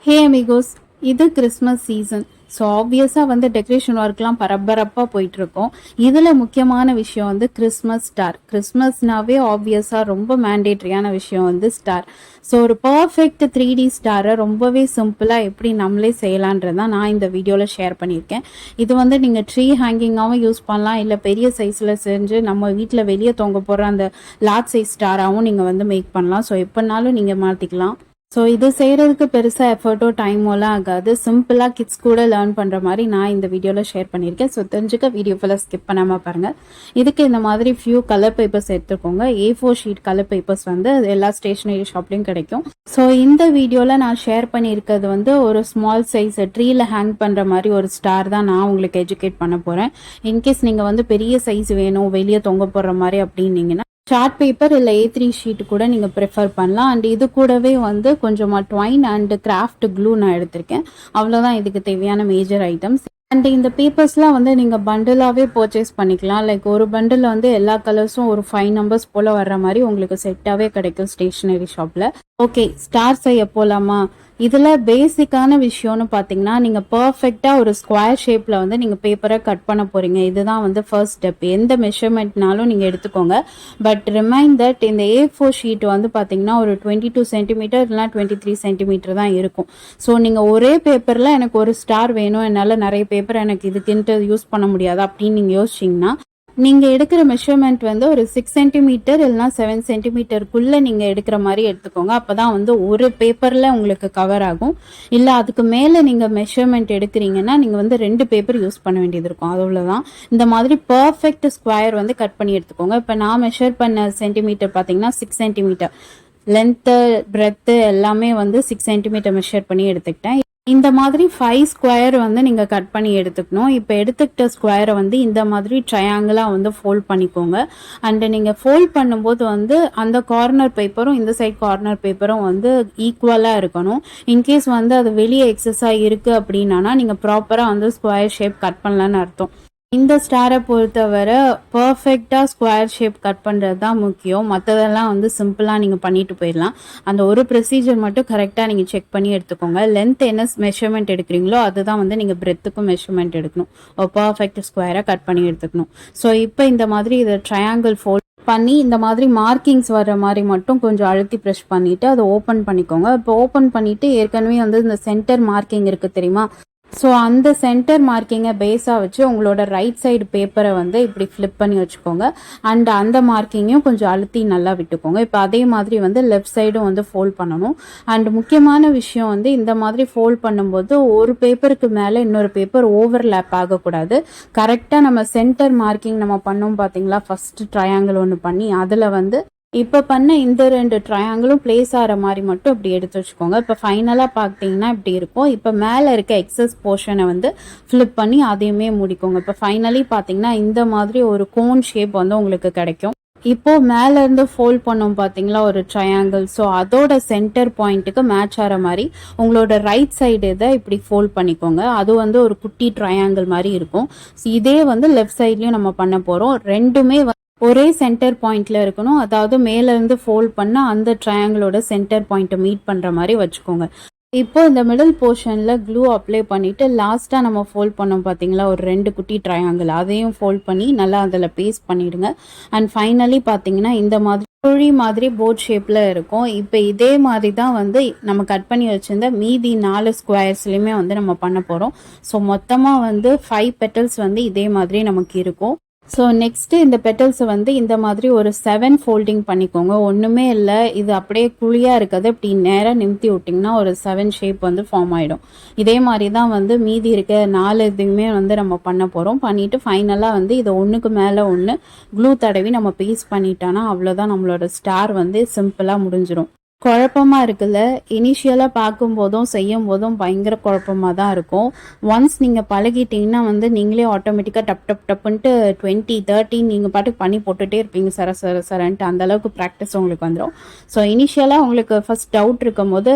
ஹே amigos, இது Christmas season. So ஆப்வியஸாக வந்து டெக்கரேஷன் ஒர்க்லாம் பரபரப்பாக போயிட்டுருக்கோம். இதில் முக்கியமான விஷயம் வந்து கிறிஸ்மஸ் ஸ்டார். கிறிஸ்மஸ்னாவே ஆப்வியஸாக ரொம்ப மேண்டேட்ரியான விஷயம் வந்து ஸ்டார். ஸோ ஒரு பர்ஃபெக்ட் 3D ஸ்டாரை ரொம்பவே சிம்பிளாக எப்படி நம்மளே செய்யலான்றதான் நான் இந்த வீடியோவில் ஷேர் பண்ணியிருக்கேன். இது வந்து நீங்கள் ட்ரீ ஹேங்கிங்காகவும் யூஸ் பண்ணலாம், இல்லை பெரிய சைஸில் செஞ்சு நம்ம வீட்டில் வெளியே தொங்க போகிற அந்த லார்ஜ் சைஸ் ஸ்டாராகவும் நீங்கள் வந்து மேக் பண்ணலாம். ஸோ எப்போனாலும் நீங்கள் மாற்றிக்கலாம். ஸோ இது செய்கிறதுக்கு பெருசாக எஃபர்ட்டோ டைமோலாம் ஆகாது. சிம்பிளாக கிட்ஸ் கூட லேர்ன் பண்ணுற மாதிரி நான் இந்த வீடியோவில் ஷேர் பண்ணியிருக்கேன். ஸோ தெரிஞ்சுக்க வீடியோ ஃபுல்லாக ஸ்கிப் பண்ணாமல் பாருங்கள். இதுக்கு இந்த மாதிரி ஃபியூ கலர் பேப்பர்ஸ் எடுத்துக்கோங்க. A4 ஷீட் கலர் பேப்பர்ஸ் வந்து எல்லா ஸ்டேஷ்னரி ஷாப்லேயும் கிடைக்கும். ஸோ இந்த வீடியோவில் நான் ஷேர் பண்ணியிருக்கிறது வந்து ஒரு ஸ்மால் சைஸ் ட்ரீயில் ஹேங் பண்ணுற மாதிரி ஒரு ஸ்டார் தான் நான் உங்களுக்கு எஜுகேட் பண்ண போகிறேன். இன்கேஸ் நீங்கள் வந்து பெரிய சைஸ் வேணும், வெளியே தொங்க போடுற மாதிரி அப்படின்னீங்கன்னா சார்ட் பேப்பர் இல்லை A3 ஷீட் கூட நீங்கள் ப்ரிஃபர் பண்ணலாம். அண்ட் இது கூடவே வந்து கொஞ்சமாக ட்வைன் அண்ட் கிராஃப்ட் க்ளூ நான் எடுத்திருக்கேன். அவ்வளோதான் இதுக்கு தேவையான மேஜர் ஐட்டம்ஸ். அண்ட் இந்த பேப்பர்ஸ்லாம் வந்து நீங்கள் பண்டிலாகவே பர்ச்சேஸ் பண்ணிக்கலாம். லைக் ஒரு பண்டில் வந்து எல்லா கலர்ஸும் ஒரு 5 நம்பர்ஸ் போல் வர்ற மாதிரி உங்களுக்கு செட்டாகவே கிடைக்கும் ஸ்டேஷ்னரி ஷாப்பில். ஓகே, ஸ்டார் செய்ய போகலாமா? இதில் பேசிக்கான விஷயம்னு பார்த்தீங்கன்னா, நீங்கள் பர்ஃபெக்டாக ஒரு ஸ்கொயர் ஷேப்பில் வந்து நீங்கள் பேப்பரை கட் பண்ண போகிறீங்க. இதுதான் வந்து ஃபர்ஸ்ட் ஸ்டெப். எந்த மெஷர்மெண்ட்னாலும் நீங்கள் எடுத்துக்கோங்க. பட் ரிமைண்ட் தட் இந்த A4 ஷீட் வந்து பார்த்தீங்கன்னா ஒரு 22 சென்டிமீட்டர் இல்லைனா 23 சென்டிமீட்டர் தான் இருக்கும். ஸோ நீங்கள் ஒரே பேப்பரில் எனக்கு ஒரு ஸ்டார் வேணும், என்னால் நிறைய பேப்பர் எனக்கு இதுக்குன்ட்டு யூஸ் பண்ண முடியாது அப்படின்னு நீங்கள் யோசிச்சிங்கன்னா, நீங்கள் எடுக்கிற மெஷர்மெண்ட் வந்து ஒரு 6 சென்டிமீட்டர் இல்லைனா 7 சென்டிமீட்டருக்குள்ளே நீங்கள் எடுக்கிற மாதிரி எடுத்துக்கோங்க. அப்போ தான் வந்து ஒரு பேப்பரில் உங்களுக்கு கவர் ஆகும். இல்லை அதுக்கு மேலே நீங்கள் மெஷர்மெண்ட் எடுக்கிறீங்கன்னா நீங்கள் வந்து 2 பேப்பர் யூஸ் பண்ண வேண்டியது இருக்கும். அவ்வளோதான். இந்த மாதிரி பர்ஃபெக்ட் ஸ்கொயர் வந்து கட் பண்ணி எடுத்துக்கோங்க. இப்போ நான் மெஷர் பண்ண சென்டிமீட்டர் பார்த்தீங்கன்னா 6 சென்டிமீட்டர். லென்த்து பிரெத்து எல்லாமே வந்து 6 சென்டிமீட்டர் மெஷர் பண்ணி எடுத்துக்கிட்டேன். இந்த மாதிரி 5 ஸ்கொயர் வந்து நீங்கள் கட் பண்ணி எடுத்துக்கணும். இப்போ எடுத்துக்கிட்ட ஸ்கொயரை வந்து இந்த மாதிரி ட்ரையாங்கிளாக வந்து ஃபோல்ட் பண்ணிக்கோங்க. அண்டு நீங்கள் ஃபோல்ட் பண்ணும்போது வந்து அந்த கார்னர் பேப்பரும் இந்த சைட் கார்னர் பேப்பரும் வந்து ஈக்குவலாக இருக்கணும். இன்கேஸ் வந்து அது வெளியே எக்ஸஸாக இருக்குது அப்படின்னா நீங்கள் ப்ராப்பராக வந்து ஸ்கொயர் ஷேப் கட் பண்ணலான்னு அர்த்தம். இந்த ஸ்டாரை பொறுத்தவரை பர்ஃபெக்டாக ஸ்கொயர் ஷேப் கட் பண்ணுறது தான் முக்கியம். மற்றதெல்லாம் வந்து சிம்பிளாக நீங்கள் பண்ணிட்டு போயிடலாம். அந்த ஒரு ப்ரொசீஜர் மட்டும் கரெக்டாக நீங்கள் செக் பண்ணி எடுத்துக்கோங்க. லென்த் என்ன மெஷர்மெண்ட் எடுக்கிறீங்களோ அதுதான் வந்து நீங்கள் பிரெத்துக்கும் மெஷர்மெண்ட் எடுக்கணும். ஒரு பர்ஃபெக்ட் ஸ்கொயராக கட் பண்ணி எடுத்துக்கணும். ஸோ இப்போ இந்த மாதிரி இதை ட்ரையாங்கிள் ஃபோல்ட் பண்ணி இந்த மாதிரி மார்க்கிங்ஸ் வர்ற மாதிரி மட்டும் கொஞ்சம் அழுத்தி ப்ரெஷ் பண்ணிவிட்டு அதை ஓப்பன் பண்ணிக்கோங்க. இப்போ ஓப்பன் பண்ணிவிட்டு ஏற்கனவே வந்து இந்த சென்டர் மார்க்கிங் இருக்குது தெரியுமா? ஸோ அந்த சென்டர் மார்க்கிங்கை பேஸாக வச்சு உங்களோட ரைட் சைடு பேப்பரை வந்து இப்படி ஃப்ளிப் பண்ணி வச்சுக்கோங்க. அண்ட் அந்த மார்க்கிங்கையும் கொஞ்சம் அழுத்தி நல்லா விட்டுக்கோங்க. இப்போ அதே மாதிரி வந்து லெஃப்ட் சைடும் வந்து ஃபோல்ட் பண்ணணும். அண்ட் முக்கியமான விஷயம் வந்து இந்த மாதிரி ஃபோல்ட் பண்ணும்போது ஒரு பேப்பருக்கு மேலே இன்னொரு பேப்பர் ஓவர்லேப் ஆகக்கூடாது. கரெக்டாக நம்ம சென்டர் மார்க்கிங் நம்ம பண்ணோம் பார்த்தீங்களா, ஃபஸ்ட்டு ட்ரையாங்கிள் ஒன்று பண்ணி அதில் வந்து இப்போ பண்ண இந்த 2 ட்ரையாங்கிளும் பிளேஸ் ஆகிற மாதிரி மட்டும் இப்படி எடுத்து வச்சுக்கோங்க. இப்போ ஃபைனலாக பார்த்தீங்கன்னா இப்படி இருக்கும். இப்போ மேலே இருக்க எக்ஸஸ் போர்ஷனை வந்து ஃப்ளிப் பண்ணி அதையுமே முடிக்கோங்க. இப்போ ஃபைனலி பார்த்தீங்கன்னா இந்த மாதிரி ஒரு கோன் ஷேப் வந்து உங்களுக்கு கிடைக்கும். இப்போது மேலேருந்து ஃபோல்ட் பண்ணோம் பார்த்தீங்களா ஒரு ட்ரையாங்கிள். ஸோ அதோட சென்டர் பாயிண்ட்டுக்கு மேட்ச் ஆகிற மாதிரி உங்களோட ரைட் சைடு இதை இப்படி ஃபோல்ட் பண்ணிக்கோங்க. அது வந்து ஒரு குட்டி ட்ரையாங்கிள் மாதிரி இருக்கும். ஸோ இதே வந்து லெஃப்ட் சைட்லேயும் நம்ம பண்ண போகிறோம். ரெண்டுமே ஒரே சென்டர் பாயிண்ட்ல இருக்கணும். அதாவது மேலேருந்து ஃபோல்ட் பண்ண அந்த ட்ரையாங்கிளோட சென்டர் பாயிண்ட்டை மீட் பண்ணுற மாதிரி வச்சுக்கோங்க. இப்போ இந்த மிடில் போர்ஷனில் க்ளூ அப்ளை பண்ணிவிட்டு லாஸ்ட்டாக நம்ம ஃபோல்ட் பண்ணோம் பார்த்தீங்களா ஒரு 2 குட்டி ட்ரையாங்கிள், அதையும் ஃபோல்ட் பண்ணி நல்லா அதில் பேஸ்ட் பண்ணிவிடுங்க. அண்ட் ஃபைனலி பார்த்தீங்கன்னா இந்த மாதிரி குழி மாதிரி போட் ஷேப்பில் இருக்கும். இப்போ இதே மாதிரி தான் வந்து நம்ம கட் பண்ணி வச்சுருந்த மீதி 4 ஸ்கொயர்ஸ்லையுமே வந்து நம்ம பண்ண போகிறோம். ஸோ மொத்தமாக வந்து 5 பெட்டல்ஸ் வந்து இதே மாதிரி நமக்கு இருக்கும். ஸோ நெக்ஸ்ட்டு இந்த பெட்டல்ஸை வந்து இந்த மாதிரி ஒரு 7 ஃபோல்டிங் பண்ணிக்கோங்க. ஒன்றுமே இல்லை, இது அப்படியே குழியாக இருக்கிறது இப்படி நேராக நிமித்தி விட்டிங்கன்னா ஒரு 7 ஷேப் வந்து ஃபார்ம் ஆகிடும். இதே மாதிரி தான் வந்து மீதி இருக்க 4 இதுவுமே வந்து நம்ம பண்ண போகிறோம். பண்ணிவிட்டு ஃபைனலாக வந்து இதை ஒன்றுக்கு மேலே ஒன்று க்ளூ தடவி நம்ம பேஸ்ட் பண்ணிட்டோன்னா அவ்வளோதான், நம்மளோட ஸ்டார் வந்து சிம்பிளாக முடிஞ்சிடும். குழப்பமாக இருக்குல்ல? இனிஷியலாக பார்க்கும்போதும் செய்யும் போதும் பயங்கர குழப்பமாக தான் இருக்கும். ஒன்ஸ் நீங்கள் பழகிட்டீங்கன்னா வந்து நீங்களே ஆட்டோமேட்டிக்காக டப் டப் டப்புன்ட்டு 20, 30 நீங்கள் பாட்டுக்கு பண்ணி போட்டுகிட்டே இருப்பீங்க சரன்ட்டு. அந்தளவுக்கு ப்ராக்டிஸ் உங்களுக்கு வந்துடும். ஸோ இனிஷியலாக உங்களுக்கு ஃபஸ்ட் டவுட் இருக்கும் போது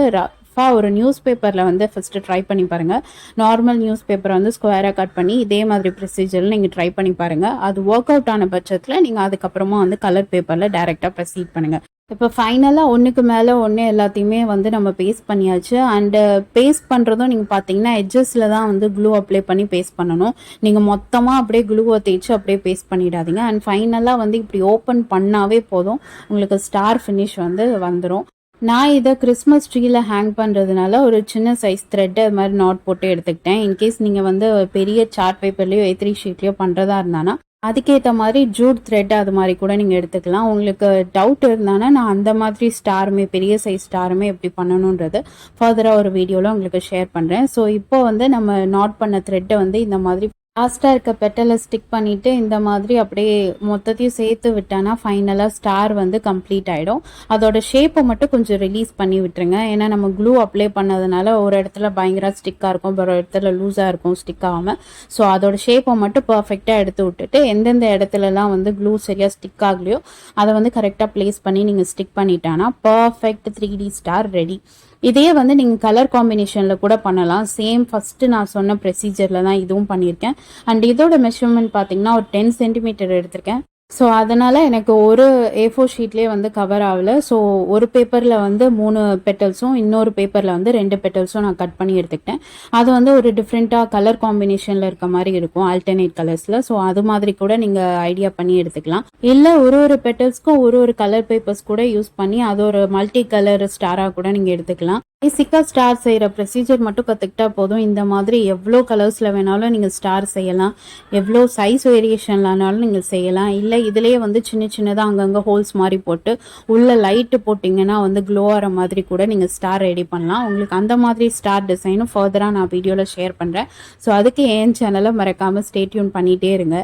ஒரு நியூஸ் பேப்பரில் வந்து ஃபஸ்ட்டு ட்ரை பண்ணி பாருங்கள். நார்மல் நியூஸ் பேப்பரை வந்து ஸ்கொயராக கட் பண்ணி இதே மாதிரி ப்ரொசீஜரில் நீங்கள் ட்ரை பண்ணி பாருங்கள். அது ஒர்க் அவுட் ஆன பட்சத்தில் நீங்கள் அதுக்கப்புறமா வந்து கலர் பேப்பரில் டைரெக்டாக ப்ரொசீட் பண்ணுங்கள். இப்போ ஃபைனலாக ஒன்றுக்கு மேலே ஒன்று எல்லாத்தையுமே வந்து நம்ம பேஸ்ட் பண்ணியாச்சு. அண்டு பேஸ்ட் பண்ணுறதும் நீங்கள் பார்த்தீங்கன்னா எட்ஜஸில் தான் வந்து க்ளூ அப்ளை பண்ணி பேஸ்ட் பண்ணணும். நீங்கள் மொத்தமாக அப்படியே க்ளூவை தேய்ச்சி அப்படியே பேஸ்ட் பண்ணிடாதீங்க. அண்ட் ஃபைனலாக வந்து இப்படி ஓப்பன் பண்ணாவே போதும், உங்களுக்கு ஸ்டார் ஃபினிஷ் வந்து வந்துடும். நான் இதை கிறிஸ்மஸ் ட்ரீயில் ஹேங் பண்ணுறதுனால ஒரு சின்ன சைஸ் த்ரெட்டு அது மாதிரி நாட் போட்டு எடுத்துக்கிட்டேன். இன்கேஸ் நீங்கள் வந்து பெரிய சார்ட் பேப்பர்லேயோ A3 ஷீட்லேயோ பண்ணுறதா இருந்தானா அதுக்கேற்ற மாதிரி ஜூட் த்ரெட் அது மாதிரி கூட நீங்கள் எடுத்துக்கலாம். உங்களுக்கு டவுட் இருந்தானா நான் அந்த மாதிரி ஸ்டாருமே பெரிய சைஸ் ஸ்டாருமே எப்படி பண்ணணுன்றது ஃபர்தராக ஒரு வீடியோவில் உங்களுக்கு ஷேர் பண்ணுறேன். ஸோ இப்போ வந்து நம்ம நாட் பண்ண த்ரெட்டை வந்து இந்த மாதிரி லாஸ்ட்டாக இருக்க பெட்டலை ஸ்டிக் பண்ணிவிட்டு இந்த மாதிரி அப்படியே மொத்தத்தையும் சேர்த்து விட்டானா ஃபைனலாக ஸ்டார் வந்து கம்ப்ளீட் ஆகிடும். அதோட ஷேப்பை மட்டும் கொஞ்சம் ரிலீஸ் பண்ணி விட்டுருங்க. ஏன்னா நம்ம க்ளூ அப்ளை பண்ணதுனால ஒரு இடத்துல பயங்கர ஸ்டிக்காக இருக்கும், ஒரு இடத்துல லூஸாக இருக்கும் ஸ்டிக் ஆகாமல். ஸோ அதோட ஷேப்பை மட்டும் பர்ஃபெக்டாக எடுத்து விட்டுட்டு எந்தெந்த இடத்துலலாம் வந்து க்ளூ சரியாக ஸ்டிக் ஆகலையோ அதை வந்து கரெக்டாக ப்ளேஸ் பண்ணி நீங்கள் ஸ்டிக் பண்ணிட்டானா பர்ஃபெக்ட் 3D ஸ்டார் ரெடி. இதையே வந்து நீங்கள் கலர் காம்பினேஷனில் கூட பண்ணலாம். சேம் ஃபஸ்ட்டு நான் சொன்ன ப்ரொசீஜரில் தான் இதுவும் பண்ணியிருக்கேன். அண்ட் இதோட மெஷர்மெண்ட் பார்த்தீங்கன்னா ஒரு 10 சென்டிமீட்டர் எடுத்திருக்கேன். ஸோ அதனால் எனக்கு ஒரு A4 ஷீட்லேயே வந்து கவர் ஆகலை. ஸோ ஒரு பேப்பரில் வந்து 3 பெட்டல்ஸும் இன்னொரு பேப்பரில் வந்து 2 பெட்டல்ஸும் நான் கட் பண்ணி எடுத்துக்கிட்டேன். அது வந்து ஒரு டிஃப்ரெண்ட்டாக கலர் காம்பினேஷனில் இருக்க மாதிரி இருக்கும், ஆல்டர்னேட் கலர்ஸில். ஸோ அது மாதிரி கூட நீங்கள் ஐடியா பண்ணி எடுத்துக்கலாம். இல்லை ஒரு பெட்டல்ஸ்க்கும் ஒரு கலர் பேப்பர்ஸ் கூட யூஸ் பண்ணி அது ஒரு மல்டி கலர் ஸ்டாராக கூட நீங்கள் எடுத்துக்கலாம். பேசிக்காக ஸ்டார் செய்கிற ப்ரொசீஜர் மட்டும் கற்றுக்கிட்டா போதும். இந்த மாதிரி எவ்வளோ கலர்ஸில் வேணாலும் நீங்கள் ஸ்டார் செய்யலாம், எவ்வளோ சைஸ் வேரியேஷன்லனாலும் நீங்கள் செய்யலாம். இல்லை இதுலேயே வந்து சின்ன சின்னதாக அங்கங்கே ஹோல்ஸ் மாதிரி போட்டு உள்ள லைட்டு போட்டிங்கன்னா வந்து க்ளோ ஆகிற மாதிரி கூட நீங்கள் ஸ்டார் ரெடி பண்ணலாம். உங்களுக்கு அந்த மாதிரி ஸ்டார் டிசைனும் ஃபர்தராக நான் வீடியோவில் ஷேர் பண்ணுறேன். ஸோ அதுக்கு என் சேனலை மறக்காமல் ஸ்டே டியூன் பண்ணிகிட்டே இருங்க.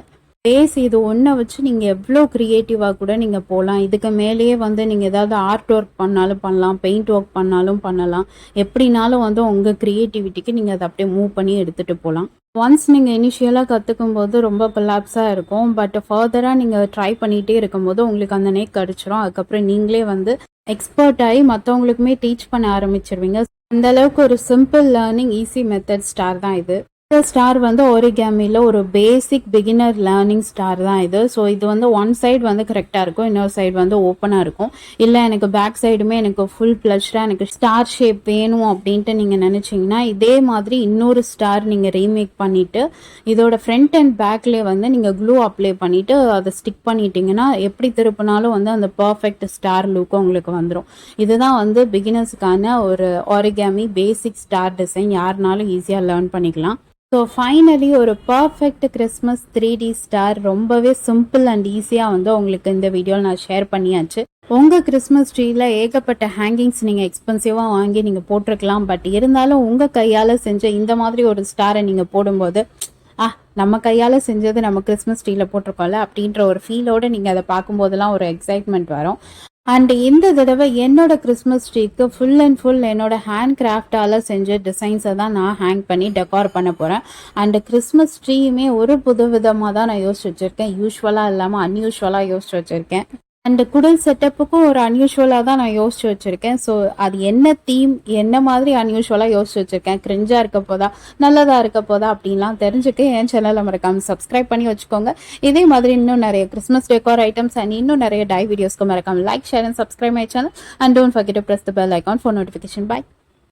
பேஸ் இது ஒன்றை வச்சு நீங்கள் எவ்வளோ க்ரியேட்டிவாக கூட நீங்கள் போகலாம். இதுக்கு மேலேயே வந்து நீங்கள் ஏதாவது ஆர்ட் ஒர்க் பண்ணாலும் பண்ணலாம், பெயிண்ட் ஒர்க் பண்ணாலும் பண்ணலாம். எப்படினாலும் வந்து உங்கள் க்ரியேட்டிவிட்டிக்கு நீங்கள் அதை அப்படியே மூவ் பண்ணி எடுத்துகிட்டு போகலாம். ஒன்ஸ் நீங்கள் இனிஷியலாக கற்றுக்கும் போது ரொம்ப கொலாப்ஸாக இருக்கும். பட் ஃபர்தராக நீங்கள் ட்ரை பண்ணிகிட்டே இருக்கும்போது உங்களுக்கு அந்த நேக் கிடச்சிரும். அதுக்கப்புறம் நீங்களே வந்து எக்ஸ்பர்ட் ஆகி மற்றவங்களுக்குமே டீச் பண்ண ஆரம்பிச்சிருவீங்க. அந்த அளவுக்கு ஒரு simple learning easy method star தான் இது. ஸ்டார் வந்து ஒரிகாமியில் ஒரு பேசிக் பிகினர் லேர்னிங் ஸ்டார் தான் இது. ஸோ இது வந்து ஒன் சைடு வந்து கரெக்டாக இருக்கும், இன்னொரு சைடு வந்து ஓப்பனாக இருக்கும். இல்லை எனக்கு பேக் சைடுமே எனக்கு ஃபுல் ப்ளஷ்டாக எனக்கு ஸ்டார் ஷேப் வேணும் அப்படின்ட்டு நீங்கள் நினச்சிங்கன்னா இதே மாதிரி இன்னொரு ஸ்டார் நீங்கள் ரீமேக் பண்ணிவிட்டு இதோட ஃப்ரண்ட் அண்ட் பேக்லேயே வந்து நீங்கள் க்ளூ அப்ளை பண்ணிவிட்டு அதை ஸ்டிக் பண்ணிட்டீங்கன்னா எப்படி திருப்பினாலும் வந்து அந்த பர்ஃபெக்ட் ஸ்டார் லுக்கு உங்களுக்கு வந்துடும். இதுதான் வந்து பிகினர்ஸுக்கான ஒரு ஒரிகாமி பேசிக் ஸ்டார் டிசைன். யாருனாலும் ஈஸியாக லேர்ன் பண்ணிக்கலாம். ஸோ ஃபைனலி ஒரு பர்ஃபெக்ட் கிறிஸ்மஸ் 3D ஸ்டார் ரொம்பவே சிம்பிள் அண்ட் ஈஸியாக வந்து உங்களுக்கு இந்த வீடியோவில் நான் ஷேர் பண்ணியாச்சு. உங்கள் கிறிஸ்மஸ் ட்ரீயில் ஏகப்பட்ட ஹேங்கிங்ஸ் நீங்கள் எக்ஸ்பென்சிவாக வாங்கி நீங்கள் போட்டிருக்கலாம். பட் இருந்தாலும் உங்கள் கையால் செஞ்ச இந்த மாதிரி ஒரு ஸ்டாரை நீங்கள் போடும்போது நம்ம கையால் செஞ்சது நம்ம கிறிஸ்மஸ் ட்ரீயில் போட்டிருக்கோம்ல அப்படின்ற ஒரு ஃபீலோடு நீங்கள் அதை பார்க்கும்போதெல்லாம் ஒரு எக்ஸைட்மெண்ட் வரும். அண்ட் இந்த தடவை என்னோட கிறிஸ்மஸ் ட்ரீக்கு ஃபுல் அண்ட் ஃபுல் என்னோட ஹேண்ட் கிராஃப்டால் செஞ்ச டிசைன்ஸை தான் நான் ஹேங் பண்ணி டெக்கார் பண்ண போகிறேன். அண்ட் கிறிஸ்மஸ் ட்ரீயுமே ஒரு புது விதமாக தான் நான் யோசிச்சு வச்சுருக்கேன். யூஸ்வலாக இல்லாமல் அன்யூஸ்வலாக யோசிச்சு வச்சுருக்கேன். அண்ட் குடில் செட்டப்புக்கும் ஒரு அன்யூஷுவலாக தான் நான் யோசிச்சு வச்சுருக்கேன். ஸோ அது என்ன தீம், என்ன மாதிரி அன்யூஷுவலாக யோசிச்சு வச்சுருக்கேன், கிரிஞ்சாக இருக்க போதா நல்லதாக இருக்க போதா அப்படின்லாம் தெரிஞ்சுக்க என் சேனலில் மறக்காமல் சப்ஸ்கிரைப் பண்ணி வச்சுக்கோங்க. இதே மாதிரி இன்னும் நிறைய கிறிஸ்மஸ் டெக்கார் ஐட்டம்ஸ் அண்ட் இன்னும் நிறைய டை வீடியோஸ்க்கு மறக்காமல் like, share and subscribe my channel. And don't forget to press the bell icon for notification. By.